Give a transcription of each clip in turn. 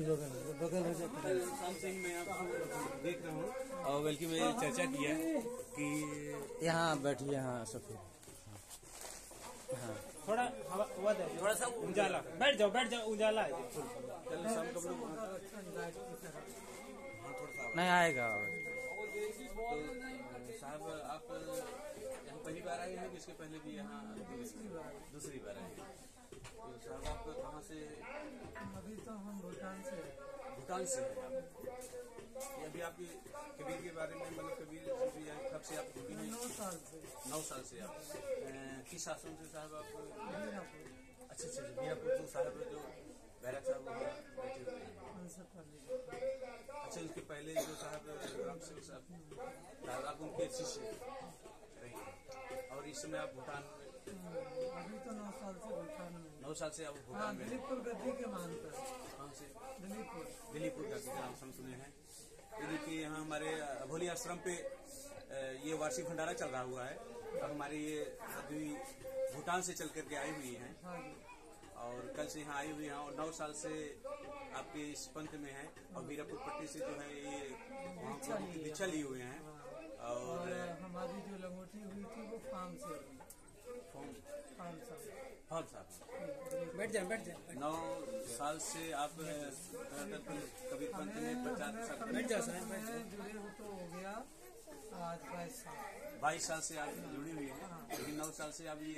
बगल हो जाए। शाम से ही मैं आपको देख रहा हूँ और बल्कि मैं चर्चा किया कि यहाँ बैठिए। हाँ सफेद। हाँ थोड़ा हवा दे, थोड़ा सा उजाला। बैठ जाओ उजाला है। कल शाम को हम लोग नहीं आएगा। तो साहब आप यहाँ पहली बार आए हैं कि इसके पहले भी यहाँ दूसरी बार आए हैं? तो साहब आप कहाँ से? अभी तो हम भूटान से। भूटान से हैं आप? ये अभी आपकी कबीर के बारे में मतलब कबीर कब से आप कबीर? 9 साल से। 9 साल से आप किस आश्रम से साहब आप? अच्छा बीरापुर। तो साहब जो बैराग साहब बैठे हुए हैं, अच्छा उसके पहले जो साहब राम सिंह साहब आप उनके शिष्य रहे और इस समय आप भूटान में? अभी तो 9 साल से भूटान में। 9 साल से आप भूटान में? दिलीपुर गद्दी के मानकर। कहाँ से? दिलीपुर गद्दी का नाम सुने हैं। ये देखिए यहाँ हमारे अभोली आश्रम पे ये वार्षिक भंडारा चल रहा हुआ है और हमारी ये सदवी भूटान से चल करके आई हुई है और कल से यहाँ आई हुई हैं और 9 साल से आपके इस पंथ में है और बीरापुर पट्टी से जो है ये दीक्षा लिए हुए हैं और हमारी जो लंगोटी हुई थी वो फार्म से। फार्म साहब बैठ जाए। 9 साल से आप कबीर पंथ में प्रचार बैठ जाओ साहब। जुड़े हो तो हो गया आज 22 साल से आप जुड़ी हुई है। लेकिन 9 साल से आप ये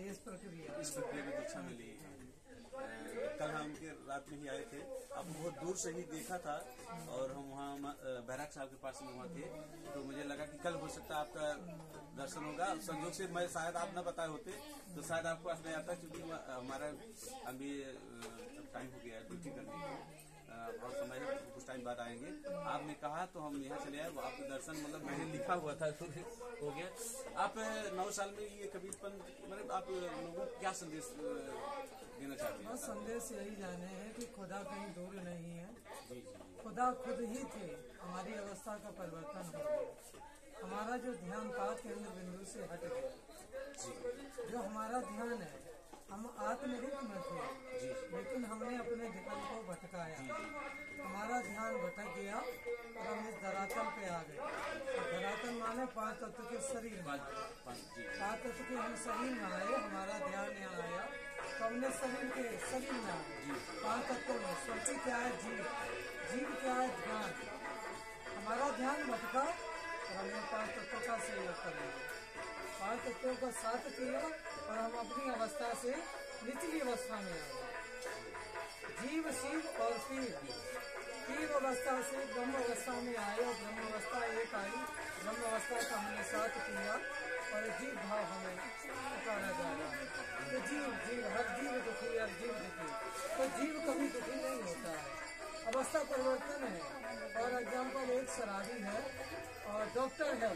इस प्रक्रिया में दीक्षा मिली है। कल हम उनके रात में ही आए थे, अब बहुत दूर से ही देखा था और हम वहाँ बैराग साहब के पास में वहाँ थे तो मुझे लगा कि कल हो सकता है आपका दर्शन होगा। संजोग से मैं शायद आप न बताए होते तो शायद आपके पास नहीं आता क्योंकि हमारा अभी टाइम हो गया है ड्यूटी करने की। बहुत समय है, कुछ टाइम बाद आएंगे। आपने कहा तो हम यहाँ चले आए। आपके दर्शन मतलब मैंने लिखा हुआ था तो हो गया। आप 9 साल में ये कबीरपंथ मतलब आप लोगों को क्या संदेश देना चाहते हैं? संदेश यही जाने हैं कि खुदा कहीं दूर नहीं है, खुदा खुद ही थे। हमारी अवस्था का परिवर्तन हो गया, हमारा जो ध्यान था केंद्र बिंदु से हट गया। जो हमारा ध्यान है, हम आत्मरूप में थे लेकिन हमने अपने ध्यान को भटकाया। हमारा ध्यान भटक गया और हम इस धरातल पे आ गए। धरातल माने 5 तत्व के शरीर में। 5 तत्व के हम शरीर में आए, हमारा ध्यान यहाँ आया तो हमने शरीर में आए। 5 तत्वों में स्वरूप क्या है? जीव क्या है? ध्यान। हमारा ध्यान भटका और हमने 5 तत्वों का सहयोग कर लिया। 5 तत्वों का साथ किया और हम अपनी अवस्था से निचली अवस्था में आ गए। जीव, शिव और शिव 3 अवस्था से ब्रह्म अवस्था में आए और ब्रह्म अवस्था एक आई। ब्रह्म अवस्था का हमने साथ किया और जीव भाव हमें पुकारा जा रहा है। तो जीव हर जीव दुखी, हर जीव दुखी। तो जीव कभी दुखी नहीं होता है, अवस्था परिवर्तन है। और एग्जाम्पल एक शराबी है और डॉक्टर है,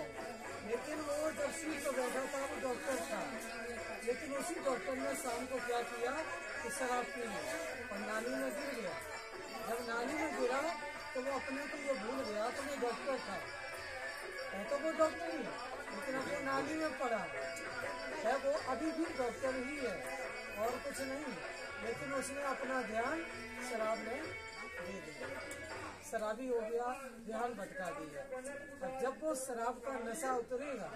लेकिन वो जब सीट पर बैठा था वो डॉक्टर था, लेकिन उसी डॉक्टर ने शाम को क्या किया कि शराब पी ली और नाली में गिर गया। जब नाली में गिरा तो वो अपने को ये भूल गया तो मैं डॉक्टर था। है तो वो डॉक्टर ही, लेकिन अपने नाली में पड़ा है, वो अभी भी डॉक्टर ही है और कुछ नहीं। लेकिन उसने अपना ध्यान शराब में दे दिया, शराबी हो गया, ध्यान भटका दिया। और जब वो शराब का नशा उतरेगा,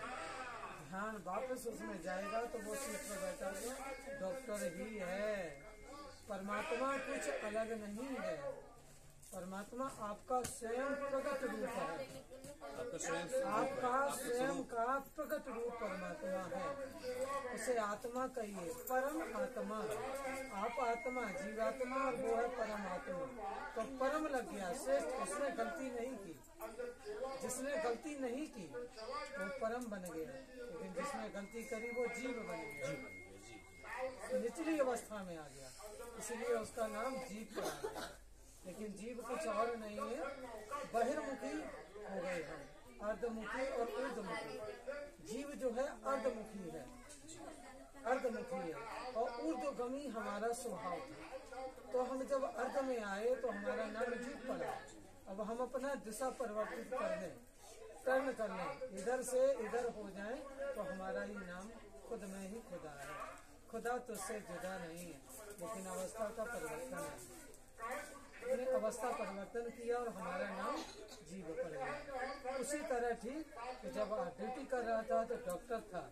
ध्यान वापस उसमें जाएगा तो वो सीट पर बैठा हुआ डॉक्टर ही है। परमात्मा कुछ अलग नहीं है, परमात्मा आपका स्वयं प्रकट रूप है। आपका स्वयं का प्रकट रूप परमात्मा है। उसे आत्मा कहिए, परम आत्मा। आप आत्मा, जीवात्मा और वो है परम आत्मा। तो परम लग गया, श्रेष्ठ। उसने गलती नहीं की, जिसने गलती नहीं की वो परम बन गया, लेकिन जिसने गलती करी वो जीव बन गया, निचली अवस्था में आ गया। इसलिए उसका नाम जीव पड़ा गया। लेकिन जीव कुछ और नहीं है, बहिर्मुखी हो गए हम, अर्धमुखी और ऊर्ध्वमुखी। जीव जो है अर्धमुखी है, अर्धमुखी है और ऊर्ध्वगामी हमारा स्वभाव था। तो हम जब अर्ध में आए तो हमारा नाम जीव पड़ा। अब हम अपना दिशा परिवर्तित कर लें, टर्न कर लें, इधर से इधर हो जाए तो हमारा ही नाम खुद में ही खुदा है। खुदा तो उससे जुदा नहीं है, लेकिन अवस्था का परिवर्तन है। ने अवस्था परिवर्तन किया और हमारा नाम जीव पड़ गया। उसी तरह ठीक कि जब ड्यूटी कर रहा था तो डॉक्टर था,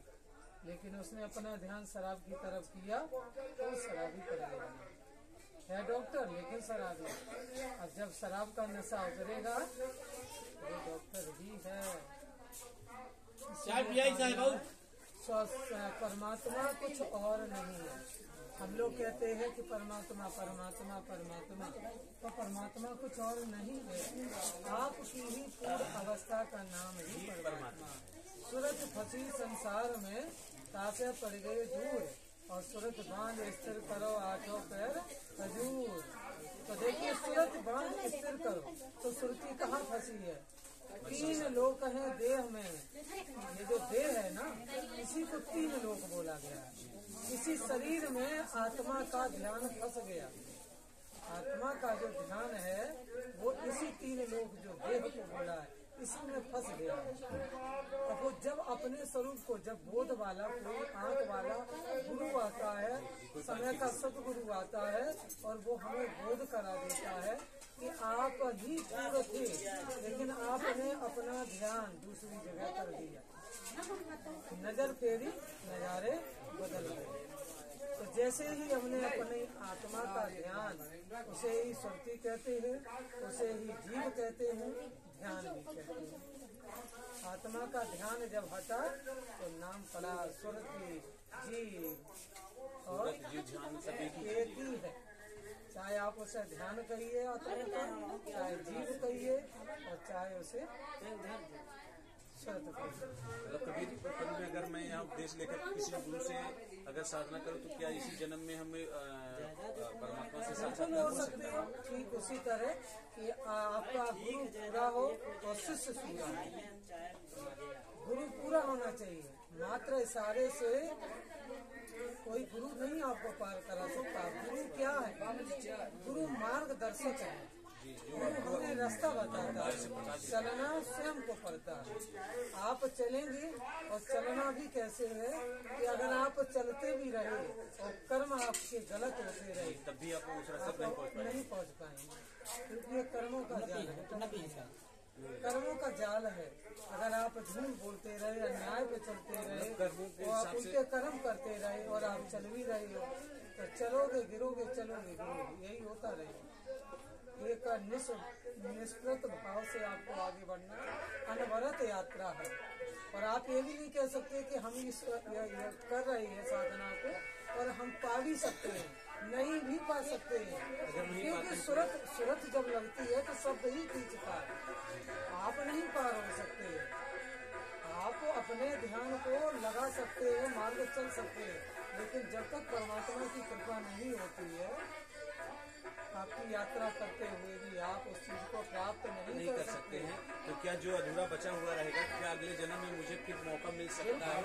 लेकिन उसने अपना ध्यान शराब की तरफ किया तो शराबी पड़ गया। है डॉक्टर लेकिन शराबी। अब जब शराब का नशा उतरेगा वो डॉक्टर ही है। परमात्मा कुछ और नहीं है। हम लोग कहते हैं कि परमात्मा परमात्मा परमात्मा, तो परमात्मा कुछ और नहीं है। आपकी ही पूर्ण अवस्था का नाम ही परमात्मा। सूरत फंसी संसार में तासे पड़ गए दूर, और सूरत बांध स्थिर करो आठों पैर खजूर। तो देखिए सूरत बांध स्थिर करो, तो सुरती कहाँ फंसी है? 3 लोक हैं देह में। ये जो देह है ना, इसी को 3 लोक बोला गया है। इसी शरीर में आत्मा का ध्यान फंस गया। आत्मा का जो ध्यान है वो इसी 3 लोक जो देह को बोला है इसी में फंस गया। अब वो जब अपने स्वरूप को, जब बोध वाला कोई आंख वाला गुरु आता है, समय का सतगुरु आता है और वो हमें बोध करा देता है कि आप ही पूर्ण थे, लेकिन आपने अपना ध्यान दूसरी जगह कर दिया। नजर फेरी नजारे बदल गए। तो जैसे ही हमने अपनी आत्मा का ध्यान, उसे ही सुरती कहते हैं, उसे ही जीव कहते हैं, ध्यान भी कहते हैं। आत्मा का ध्यान जब हटा तो नाम पड़ा सुरती जीव, और एक ही है। चाहे आप उसे ध्यान कहिए आत्मा का, चाहे जीव कहिए, और चाहे उसे सुरत कहिए। मतलब कभी में अगर मैं यहाँ उपदेश लेकर किसी गुरु से अगर साधना करूँ तो क्या इसी जन्म में हमें परमात्मा से साक्षात्कार हो सकते हैं? ठीक उसी तरह कि आपका गुरु पूरा हो और शिष्य पूरा हो। गुरु पूरा होना चाहिए। मात्र इशारे से कोई गुरु नहीं आपको पार करा सकता। गुरु क्या है? गुरु मार्गदर्शक है। गुरु हमें रास्ता बताता है। चलना स्वयं को पड़ता है। आप चलेंगे, और चलना भी कैसे है कि अगर आप चलते भी रहे और कर्म आपके गलत होते रहे तब भी आप उस रास्ते पर नहीं पहुंच पाएंगे, क्योंकि ये कर्मों का जाल है। कर्मों का जाल है। अगर आप झूठ बोलते रहे, अन्याय पे चलते रहे और आप उनके कर्म करते रहे और आप चल भी रहे हो, तो चलोगे गिरोगे, चलोगे गिरोगे, यही होता रहेगा। एक निष्प्रत भाव से आपको आगे बढ़ना अनवरत यात्रा है। और आप ये भी नहीं कह सकते कि हम इस कर रहे हैं साधना को और हम पा भी सकते हैं, नहीं भी पा सकते हैं, क्योंकि सूरत जब लगती है तो सब ही खींचता है। आप नहीं पार हो सकते। आप अपने ध्यान को लगा सकते हैं, मार्ग चल सकते हैं, लेकिन जब तक परमात्मा की कृपा नहीं होती है, आपकी यात्रा करते हुए भी आप उस चीज को प्राप्त नहीं कर सकते हैं। तो क्या जो अधूरा बचा हुआ रहेगा, क्या अगले जन्म में मुझे फिर मौका मिल सकता है?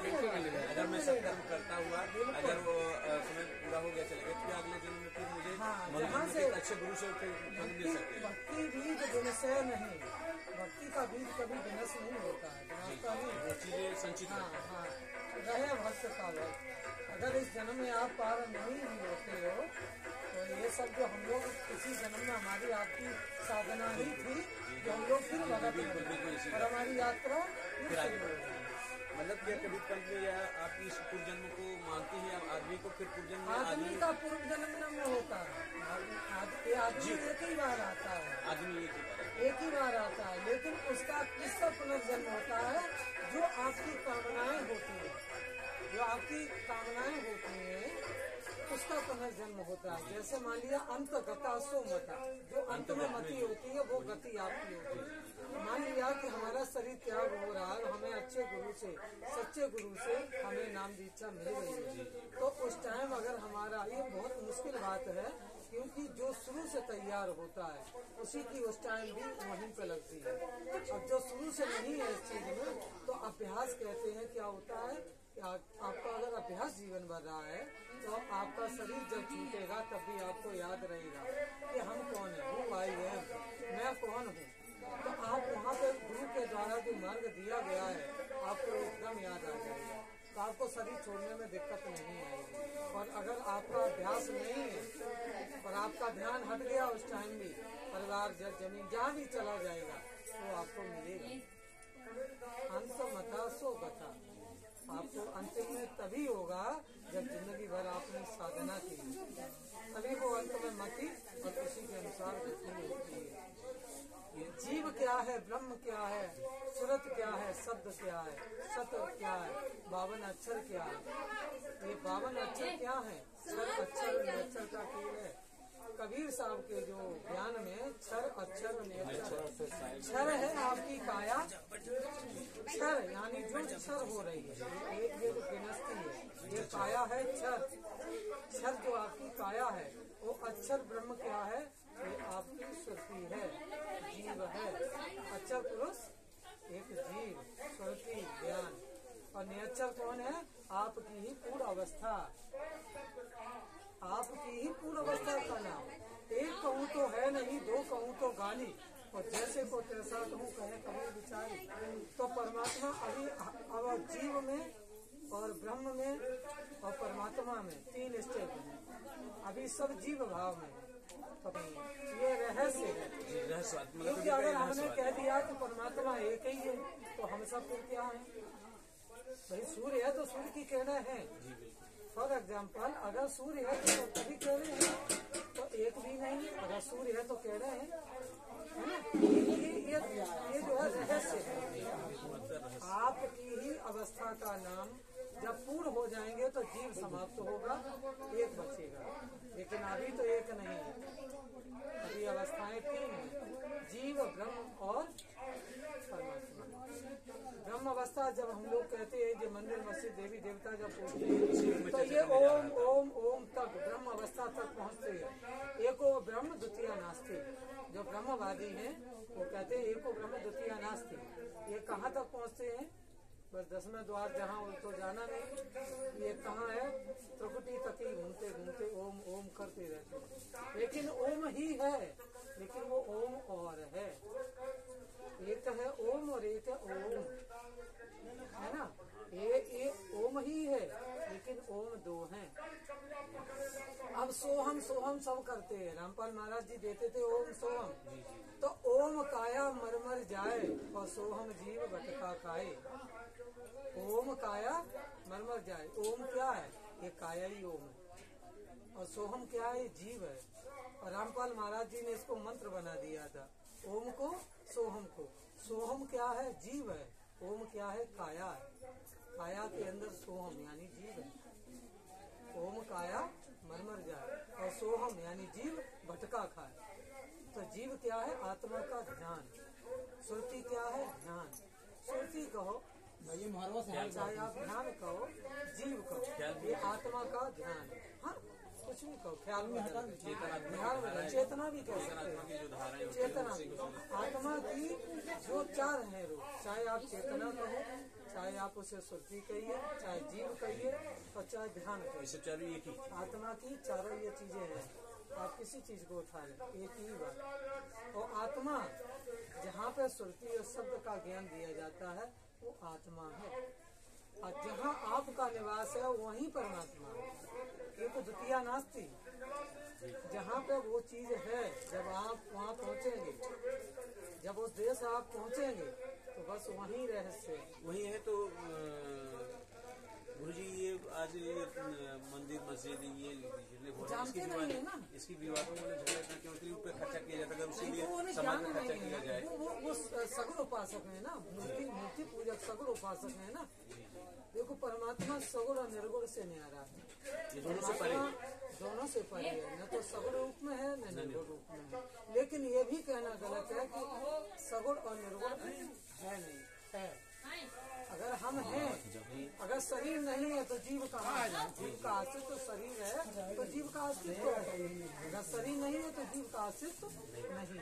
अगर मैं सत्कर्म करता हुआ, अगर वो समय पूरा हो गया चलेगा, क्या अगले जन्म में फिर मुझे अच्छे गुरु से मिल सकते हैं? भक्ति बीज विनशय नहीं, भक्ति का बीज कभी विनश नहीं होता है, विनाशता नहीं। चीजें संचित रहे भक्त का वक्त। अगर इस जन्म में आप पार नहीं भी होते हो तो ये सब जो हम लोग इसी जन्म में हमारी आपकी साधना ही थी, जो हम लोग फिर भगत और हमारी यात्रा मतलब क्या कभी कभी आप इस पूर्व जन्म को मानते हैं आदमी को, फिर पूर्व जन्म आदमी का पूर्व जन्म में होता है। आदमी एक ही बार आता है, आदमी एक ही बार आता है, लेकिन उसका किसका पुनर्जन्म होता है? जो आपकी कामनाएं होती है, जो आपकी कामनाएं होती हैं उसका पुनर्जन्म होता है। जैसे मान लिया अंत गता सो मता, जो अंत में मति होती है वो गति आपकी होती है। मान लिया कि हमारा शरीर त्याग हो रहा है, हमें अच्छे गुरु से, सच्चे गुरु से हमें नाम दीक्षा मिल गई है, तो उस टाइम अगर हमारा, ये बहुत मुश्किल बात है, क्योंकि जो शुरू से तैयार होता है उसी की उस टाइम भी वहीं पे लगती है। अब जो शुरू से नहीं है इस चीज में, तो अभ्यास कहते हैं क्या होता है कि आपका अगर अभ्यास जीवन भर रहा है तो आपका शरीर जब छूटेगा तब भी आपको याद रहेगा कि हम कौन है, हूँ आई है, मैं कौन हूँ। तो आप वहाँ पे गुरु के द्वारा जो मार्ग दिया गया है आपको एकदम याद आ जाएगा, तो आपको शरीर छोड़ने में दिक्कत नहीं आएगी। और अगर आपका अभ्यास नहीं है और आपका ध्यान हट गया उस टाइम भी परिवार जमीन जहाँ भी चला जाएगा वो आपको मिलेगा। अंत मता सो बता, आपको अंतिम में तभी होगा जब जिंदगी भर आपने साधना की, तभी वो अंत में मति और उसी के अनुसार गति होती है। ये जीव क्या है, ब्रह्म क्या है, सुरत क्या है, शब्द क्या है, सत्य क्या है, 52 अक्षर क्या है। ये 52 अक्षर क्या है? क्षर अक्षर निरक्षर का खेल है। कबीर साहब के जो ज्ञान में क्षर अक्षर निरक्षर, क्षर है आपकी काया, क्षर यानी जो क्षर हो रही है, एक ये जो विनस्ती है ये काया है क्षर। क्षर जो आपकी काया है वो अक्षर ब्रह्म क्या है? ये आपकी सुरती है, जीव है। अक्षर पुरुष एक जीव, सुरती ज्ञान, और निरक्षर कौन है? आपकी ही पूर्ण अवस्था, आपकी ही पूर्ण अवस्था का नाम। एक कहूँ तो है नहीं, दो कहूँ तो गाली, और जैसे को तैसा कहूँ कहे कभी विचारी। तो परमात्मा अभी अब जीव में और ब्रह्म में और परमात्मा में 3 स्टेप है। अभी सब जीव भाव में है। तो ये रहस्य है, क्योंकि अगर हमने कह दिया कि परमात्मा एक ही है तो हम सब फिर क्या है? भाई सूर्य है तो सूर्य की किरणें हैं। फॉर एग्जाम्पल अगर सूर्य है तो तभी किरणें हैं, तो एक भी नहीं। अगर सूर्य है तो किरणें हैं, है ना? ये जो है रहस्य है। आपकी ही अवस्था का नाम जब पूर्ण हो जाएंगे तो जीव समाप्त होगा, एक बचेगा। लेकिन अभी तो एक नहीं है, अभी अवस्थाएं 3 हैं, जीव, ब्रह्म और परमात्मा। ब्रह्म अवस्था जब हम लोग कहते हैं जो मंदिर मस्जिद देवी देवता जब पूछते हैं तो ये ओम ओम ओम तक ब्रह्म अवस्था तक पहुँचते हैं। एको ब्रह्म द्वितीय नास्ति, जो ब्रह्मवादी हैं वो कहते हैं एको ब्रह्म द्वितीय नास्ति। ये कहाँ तक पहुँचते हैं? बस 10वें द्वार जहाँ उनको जाना नहीं। ये कहाँ है? त्रिकुटी तकी घूमते घूमते ओम ओम करते रहते, लेकिन ओम ही है, लेकिन वो ओम और है। एक है ओम और एक है ओम, है ना? ये ओम ही है, लेकिन ओम 2 हैं। अब सोहम सोहम सब करते हैं। रामपाल महाराज जी देते थे ओम सोहम, तो ओम काया मरमर जाए और सोहम जीव भटका खाए। ओम काया मरमर जाए, ओम क्या है? ये काया ही ओम है, और सोहम क्या है? जीव है। और रामपाल महाराज जी ने इसको मंत्र बना दिया था, ओम को सोहम को। सोहम क्या है? जीव है। ओम क्या है? काया है। काया के अंदर सोहम यानी जीव है। ओम काया मरमर जाए और सोहम यानी जीव भटका खाए। तो जीव क्या है? आत्मा का ध्यान। सुरती क्या है? ध्यान। सुरती कहो चाहे आप ध्यान कहो, जीव कहो, ये आत्मा का ध्यान। हाँ कुछ भी कहो, ख्याल में ध्यान में चेतना भी कह सकते हैं। चेतना आत्मा की जो 4 है रूप, चाहे आप चेतना कहो, चाहे आप उसे सुरती कहिए, चाहे जीव कहिए और चाहे ध्यान कहिए। आत्मा की चारों ये चीजें हैं। आप किसी चीज को उठा लें, एक ही बात। और आत्मा जहाँ पे सुरती और शब्द का ज्ञान दिया जाता है वो आत्मा है, और जहाँ आपका निवास है वहीं परमात्मा है। ये तो द्वितीय नास्ति। जहाँ पे वो चीज है, जब आप वहाँ पहुँचेंगे, जब उस देश आप पहुँचेंगे तो बस वहीं रहस्य वही है। तो गुरु जी ये आज ये मंदिर मस्जिद ये जानते नहीं है ना, इसकी विवादों में झगड़ा इतना क्यों पे खर्चा किया जाता है, उसी लिए वो समाज में खर्चा नहीं किया जाए। वो सगुण उपासक है ना, मूर्ति पूजक सगुण उपासक है ना। देखो परमात्मा सगुण और निर्गुण से न्यारा है, ये दोनों से परे, दोनों से परे है। न तो सगुण रूप में है न निर्गुण रूप में है। लेकिन ये भी कहना गलत है कि सगुण और निर्गुण है नहीं है। अगर हम हैं, अगर शरीर नहीं है तो जीव कहाँ है? जीव का अस्तित्व तो शरीर है, तो जीव का अस्तित्व है। अगर शरीर नहीं है तो जीव का अस्तित्व नहीं।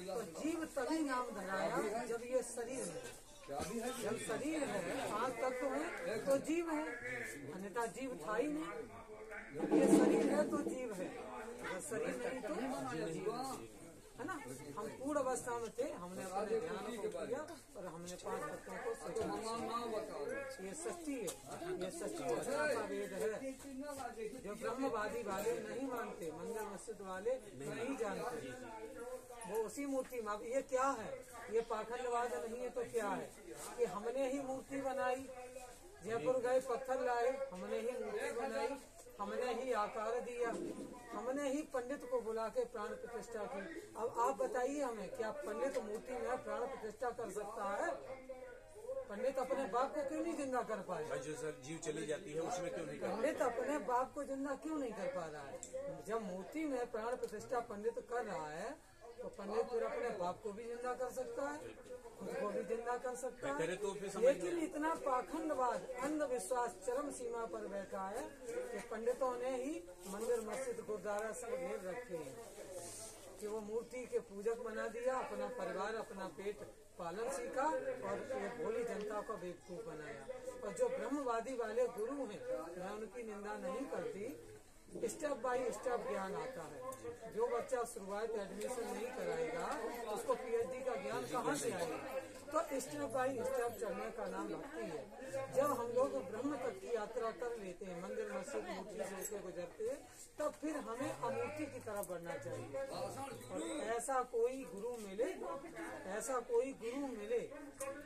तो जीव तभी नाम धराया जब ये शरीर है। जब शरीर है, 5 तत्व है तो जीव है, अन्यथा जीव था ही नहीं। ये शरीर है तो जीव है, अगर शरीर नहीं तो जीव है ना। हम पूर्ण अवस्था में थे, हमने अपने ध्यान को किया और हमने 5 तत्वों को सच्चा। ये सच्ची है, ये सच्ची वचना का वेद है। जो ब्रह्मवादी वाले नहीं मानते, मंदिर मस्जिद वाले नहीं जानते, वो उसी मूर्ति में। अब ये क्या है, ये पाखंडवाद नहीं है तो क्या है कि हमने ही मूर्ति बनाई, जयपुर गए पत्थर लाए, हमने ही मूर्ति बनाई, हमने ही आकार दिया, हमने ही पंडित को बुला के प्राण प्रतिष्ठा की। अब आप बताइए हमें, क्या पंडित मूर्ति में प्राण प्रतिष्ठा कर सकता है? पंडित अपने बाप को क्यों नहीं जिंदा कर पाए? जो सर जीव चली जाती है उसमें क्यों नहीं कर? पंडित अपने बाप को जिंदा क्यों नहीं कर पा रहा है? जब मूर्ति में प्राण प्रतिष्ठा पंडित कर रहा है तो पंडित फिर अपने बाप को भी जिंदा कर सकता है, खुद को भी जिंदा कर सकता है। तो फिर लेकिन इतना पाखंडवाद, अंधविश्वास चरम सीमा पर बैठा है कि पंडितों ने ही मंदिर मस्जिद गुरुद्वारा सब घेर रखे हैं कि वो मूर्ति के पूजक बना दिया, अपना परिवार अपना पेट पालन सीखा और ये भोली जनता को बेवकूफ बनाया। और जो ब्रह्मवादी वाले गुरु हैं, मैं उनकी निंदा नहीं करती, स्टेप बाय स्टेप ज्ञान आता है। जो बच्चा शुरुआत एडमिशन नहीं कराएगा उसको पीएचडी का ज्ञान कहाँ से आएगा? तो स्टेप बाय स्टेप चलने का नाम भक्ति है। जब हम लोग ब्रह्म तक की यात्रा कर लेते हैं, मंदिर मस्जिद मूर्ति से होकर गुजरते हैं, तब फिर हमें अमूर्ति की तरफ बढ़ना चाहिए। और ऐसा कोई गुरु मिले, ऐसा कोई गुरु मिले,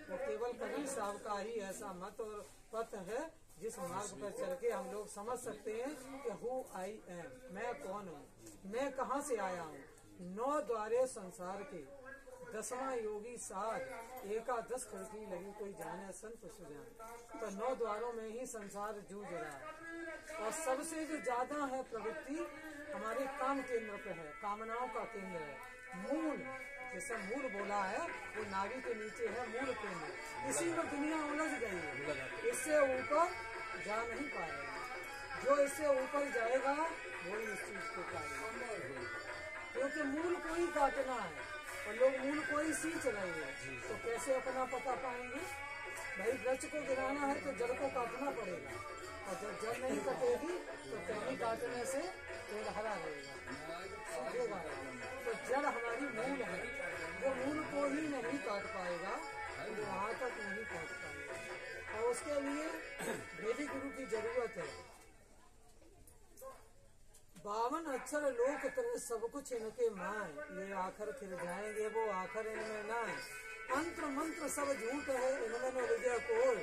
वो केवल कबीर साहब का ही ऐसा मत और पथ है जिस मार्ग पर चल के हम लोग समझ सकते हैं कि हु आई एम, मैं कौन हूँ, मैं कहाँ से आया हूँ। 9 द्वारे संसार के, 10वां योगी साध, 11 खिड़की लगी कोई जाने संत सुजान। तो 9 द्वारों में ही संसार जूझ रहा है। और सबसे जो ज्यादा है प्रवृत्ति हमारे काम केंद्र पे है, कामनाओं का केंद्र है। मूल, जैसे मूल बोला है, वो नाभि के नीचे है मूल केंद्र। इसी में दुनिया उलझ गई है, इससे ऊपर जा नहीं पाएगा। जो इससे ऊपर जाएगा वही इस चीज को पाएगा, क्योंकि मूल को ही काटना है और लोग मूल को ही सींच रहे हैं। तो कैसे अपना पता पाएंगे? भाई वृक्ष को गिराना है तो जड़ को काटना पड़ेगा, और जब जड़ नहीं कटेगी तो टहनी काटने से पेड़ हरा रहेगा। तो जड़ हमारी मूल है, जो मूल को ही नहीं काट पाएगा वो वहाँ तक नहीं पहुँच पाएगा। और उसके लिए वैदिक गुरु की जरूरत है। 52 अक्षर लोक तरह सब कुछ इनके माए, ये आखर फिर जाएंगे वो आखर इनमें नाए। अंत्र मंत्र सब झूठ है इनमें न विजय कोई,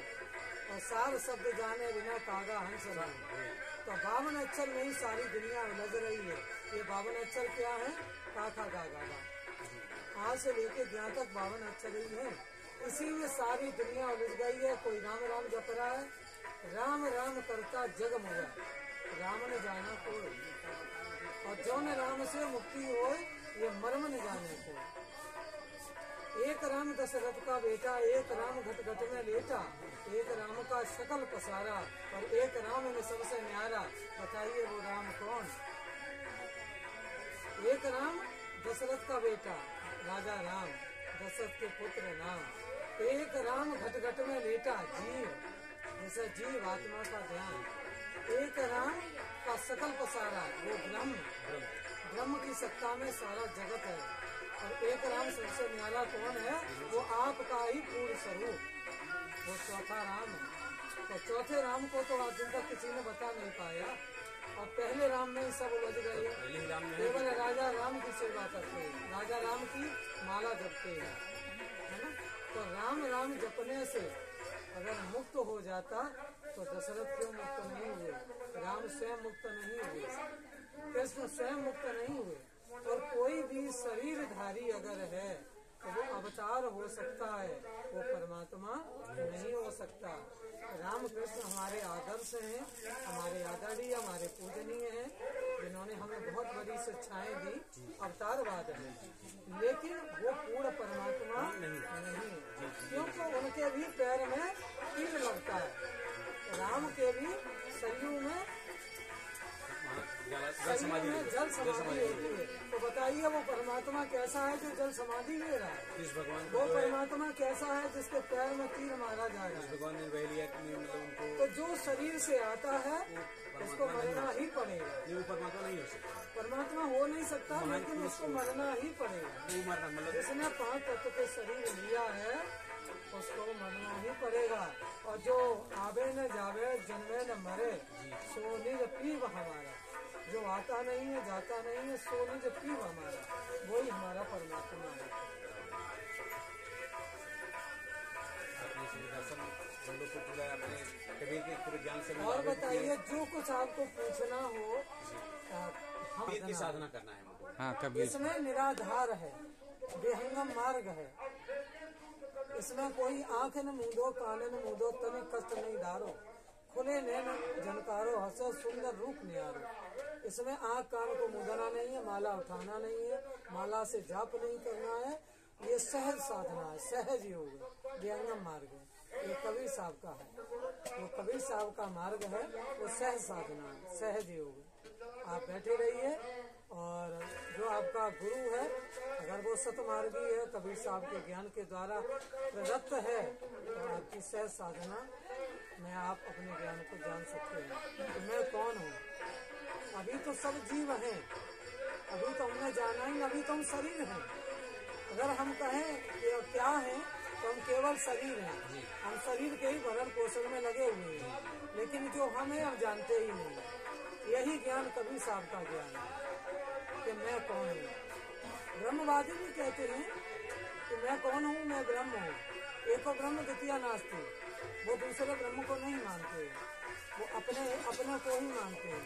और सार शब्द जाने बिना कागा हंस रहा। तो 52 अक्षर में ही सारी दुनिया उलझ रही है। ये 52 अक्षर क्या है? काका गा गा गा, आज से लेके ज्ञान तक 52 अक्षर ही है। इसी में सारी दुनिया उलझ गई है। कोई राम राम जप रहा है, राम राम करता जग मुगा, राम ने जाना कोई, और जो न राम से मुक्ति हो ये मर्म न जाने को। एक राम दशरथ का बेटा, एक राम घट घट में लेटा, एक राम का सकल पसारा, और एक राम ने सबसे न्यारा। बताइए वो राम कौन? एक राम दशरथ का बेटा राजा राम, दशरथ के पुत्र राम। एक राम घट घट में लेटा, जीव जैसे जीव आत्मा का ध्यान। एक राम का सकल पसारा, वो ब्रह्म, ब्रह्म की सत्ता में सारा जगत है। और एक राम सबसे न्यारा कौन है? वो आपका ही पूर्ण स्वरूप, वो चौथा राम है। तो चौथे राम को तो आज दिन तक किसी ने बता नहीं पाया, और पहले राम में ही सब उलझ गए। केवल राजा राम की सेवा करते हैं, राजा राम की माला जपते हैं, है ना। तो राम राम जपने से अगर मुक्त हो जाता तो दशरथ क्यों मुक्त नहीं हुए? राम स्वयं मुक्त नहीं हुए, कृष्ण स्वयं मुक्त नहीं हुए। और कोई भी शरीरधारी अगर है तो वो अवतार हो सकता है, वो परमात्मा नहीं हो सकता। राम कृष्ण हमारे आदर्श हैं, हमारे आदरणीय, हमारे पूजनीय हैं, जिन्होंने हमें बहुत बड़ी शिक्षाएं दी, अवतारवाद है। लेकिन वो पूर्ण परमात्मा नहीं है, क्योंकि उनके भी पैर में कील लगता है। राम के भी सरयू में जल समाधि होती है। तो बताइए वो परमात्मा कैसा है जो जल समाधि ले रहा है? वो परमात्मा कैसा है जिसके पैर में तीर मारा जा रहा है? भगवान ने वह लिया उनको। तो जो शरीर से आता है उसको मरना ही पड़ेगा। वो परमात्मा नहीं हो सकता, परमात्मा हो नहीं नहीं सकता, लेकिन उसको मरना ही पड़ेगा। वो मरना मतलब जिसने 5 तत्व के शरीर लिया है उसको मरना ही पड़ेगा। और जो आवे न जावे जन्मे न मरे सो निज पीव हमारा, जो आता नहीं है जाता नहीं है सो निज पीव हमारा, वही हमारा परमात्मा है। अपने श्री दर्शन हम लोग को पूरा अपने कबीर के पूरे ज्ञान से और बताइए, जो कुछ आपको पूछना हो कबीर की साधना करना है हमको। हाँ कबीर इसमें निराधार है, विहंगम मार्ग है। इसमें कोई आंख न मूंदो, कान न मूंदो, तनि कष्ट नहीं डारो, खुले नैन जनकारो, हंसो सुंदर रूप निहारो। इसमें आंख कान को मूंदना नहीं है, माला उठाना नहीं है, माला से जाप नहीं करना है। ये सहज साधना है, सहज योग है, विहंगम मार्ग है। ये कबीर साहब का है, वो कबीर साहब का मार्ग है, वो सहज साधना है, सहज योग है। आप बैठे रहिए और जो आपका गुरु है अगर वो सतमार्गी है, कबीर साहब के ज्ञान के द्वारा प्रदत्त है, तो आपकी सहज साधना में आप अपने ज्ञान को जान सकते हैं कि मैं कौन हूँ। अभी तो सब जीव हैं, अभी तो हमने जाना ही, अभी तो हम शरीर हैं। अगर हम कहें कि क्या है तो हम केवल शरीर हैं, हम शरीर के ही भरण पोषण में लगे हुए हैं, लेकिन जो हम हैं हम जानते ही नहीं। यही ज्ञान कबीर साहब का ज्ञान है कि मैं कौन हूँ। ब्रह्मवादी भी कहते हैं कि मैं कौन हूँ, मैं ब्रह्म हूँ। एको ब्रह्म द्वितीय नास्ति, वो दूसरे ब्रह्म को नहीं मानते, वो अपने को ही मानते हैं।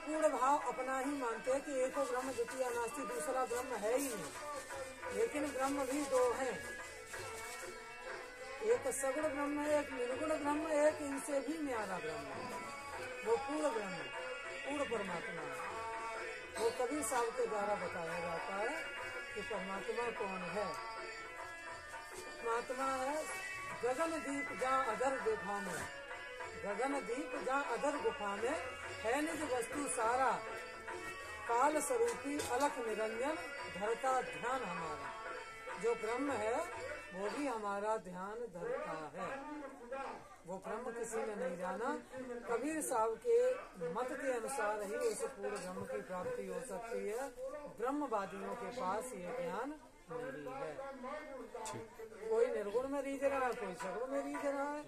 पूर्ण भाव अपना ही मानते हैं कि एको ब्रह्म द्वितीय नास्ति, दूसरा ब्रह्म है ही नहीं। लेकिन ब्रह्म भी दो हैं, एक सगुण ब्रह्म है, एक निर्गुण ब्रह्म, एक इनसे भी न्यारा ब्रह्म है, वो पूर्ण ब्रह्म, पूर्ण परमात्मा है। वो कबीर साहब के द्वारा बताया जाता है कि परमात्मा कौन है। परमात्मा है गगन दीप जहाँ अदर गुफा में, गगन दीप जहाँ अदर गुफा में है निज वस्तु सारा, काल स्वरूपी अलख निरंजन धरता ध्यान हमारा। जो ब्रह्म है वो भी हमारा ध्यान धरता है। वो ब्रह्म किसी ने नहीं जाना। कबीर साहब के मत के अनुसार ही उस पूर्ण ब्रह्म की प्राप्ति हो सकती है। ब्रह्मवादियों के पास ये ज्ञान नहीं है। कोई निर्गुण में रीझ रहा है, कोई सगुण में रीझ रहा है।